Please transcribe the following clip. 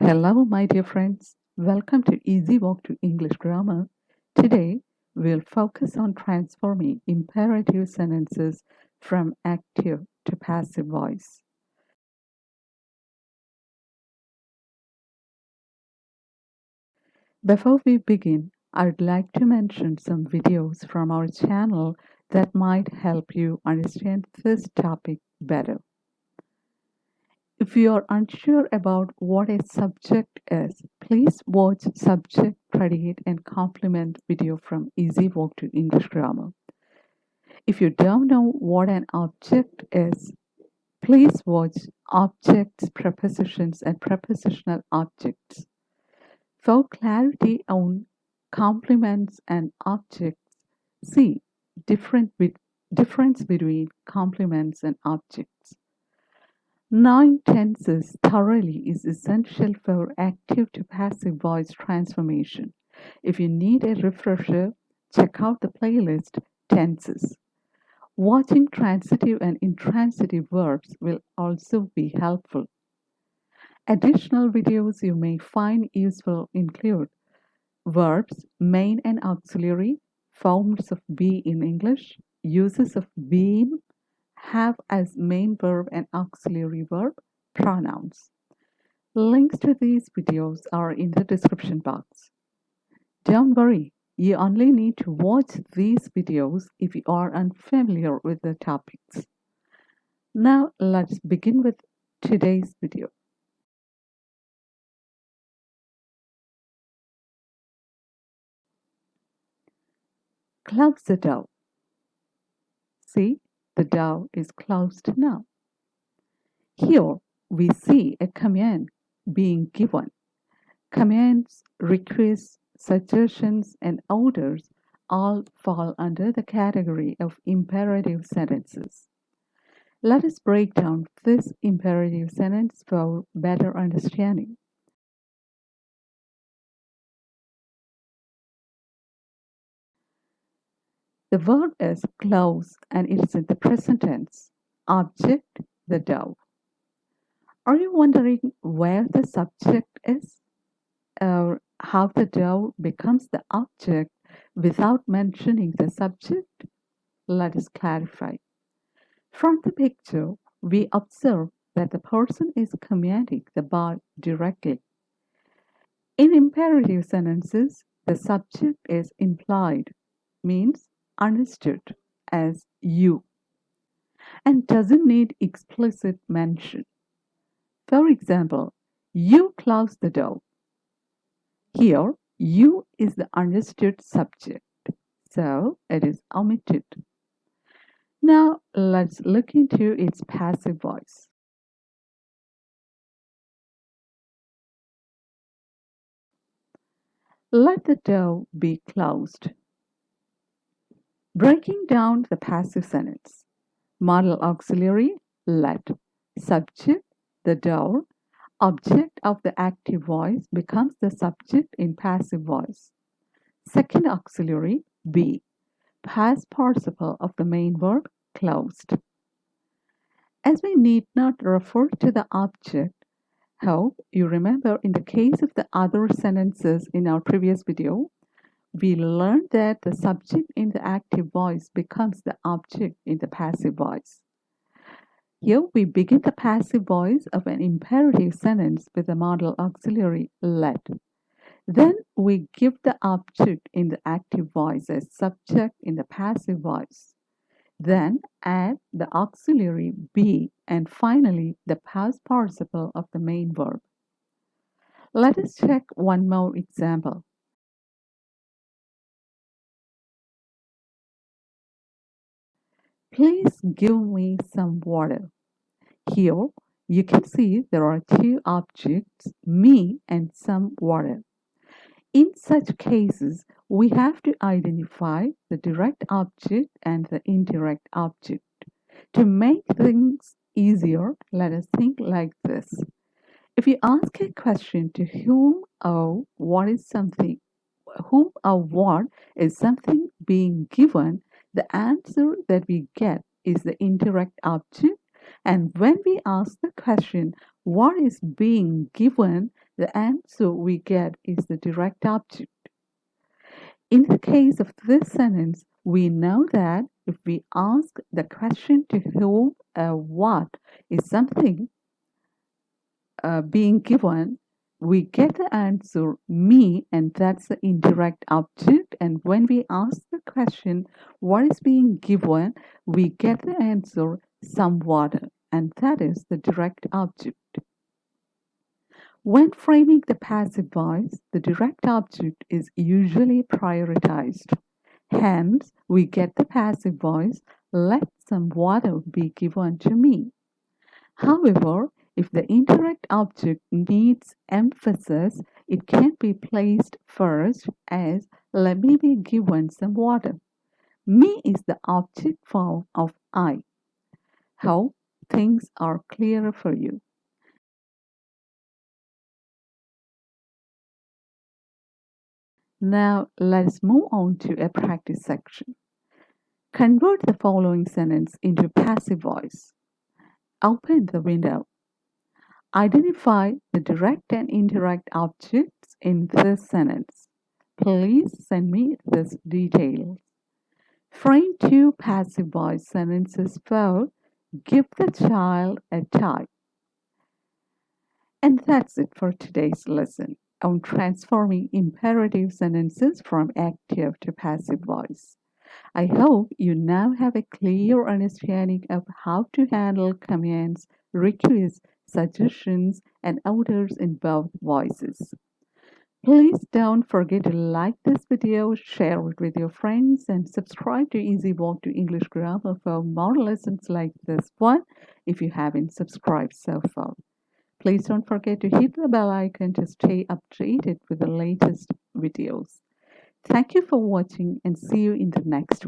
Hello, my dear friends. Welcome to Easy Walk to English Grammar. Today, we'll focus on transforming imperative sentences from active to passive voice. Before we begin, I'd like to mention some videos from our channel that might help you understand this topic better. If you are unsure about what a subject is, please watch Subject, Predicate, and Complement video from Easy Walk to English Grammar. If you don't know what an object is, please watch Objects, Prepositions, and Prepositional Objects. For clarity on complements and objects, see difference between complements and objects. Knowing tenses thoroughly is essential for active to passive voice transformation. If you need a refresher, check out the playlist Tenses. Watching transitive and intransitive verbs will also be helpful. Additional videos you may find useful include verbs, main and auxiliary, forms of be in English, uses of been, have as main verb and auxiliary verb, pronouns. Links to these videos are in the description box. Don't worry, you only need to watch these videos if you are unfamiliar with the topics. Now let's begin with today's video. Close the door. See, the door is closed now. Here we see a command being given. Commands, requests, suggestions, and orders all fall under the category of imperative sentences. Let us break down this imperative sentence for better understanding. The verb is close and it is in the present tense. Object, the door. Are you wondering where the subject is? Or how the door becomes the object without mentioning the subject? Let us clarify. From the picture, we observe that the person is commanding the bar directly. In imperative sentences, the subject is implied, means understood as you, and doesn't need explicit mention. For example, you close the door. Here, you is the understood subject, so it is omitted. Now, let's look into its passive voice. Let the door be closed. Breaking down the passive sentence. Model auxiliary, let. Subject, the door. Object of the active voice becomes the subject in passive voice. Second auxiliary, be. Past participle of the main verb, closed. As we need not refer to the object, hope you remember in the case of the other sentences in our previous video, we learned that the subject in the active voice becomes the object in the passive voice. Here we begin the passive voice of an imperative sentence with the modal auxiliary let. Then we give the object in the active voice as subject in the passive voice. Then add the auxiliary be and finally the past participle of the main verb. Let us check one more example. Please give me some water. Here you can see there are two objects, me and some water. In such cases, we have to identify the direct object and the indirect object. To make things easier, let us think like this. If you ask a question to whom or what is something, whom or what is something being given, the answer that we get is the indirect object. And when we ask the question, what is being given, the answer we get is the direct object. In the case of this sentence, we know that if we ask the question to whom what is something being given, we get the answer me, and that's the indirect object. And when we ask the question what is being given, we get the answer some water, and that is the direct object. When framing the passive voice, the direct object is usually prioritized. Hence, we get the passive voice, let some water be given to me. However, if the indirect object needs emphasis, it can be placed first as let me be given some water. Me is the object form of I. Hope things are clearer for you. Now let's move on to a practice section. Convert the following sentence into passive voice. Open the window. Identify the direct and indirect objects in this sentence. Please send me this details. Frame two passive voice sentences for give the child a toy. And that's it for today's lesson on transforming imperative sentences from active to passive voice. I hope you now have a clear understanding of how to handle commands, requests, suggestions, and orders in both voices. Please don't forget to like this video, share it with your friends, and subscribe to Easy Walk to English Grammar for more lessons like this one if you haven't subscribed so far. Please don't forget to hit the bell icon to stay updated with the latest videos. Thank you for watching and see you in the next video.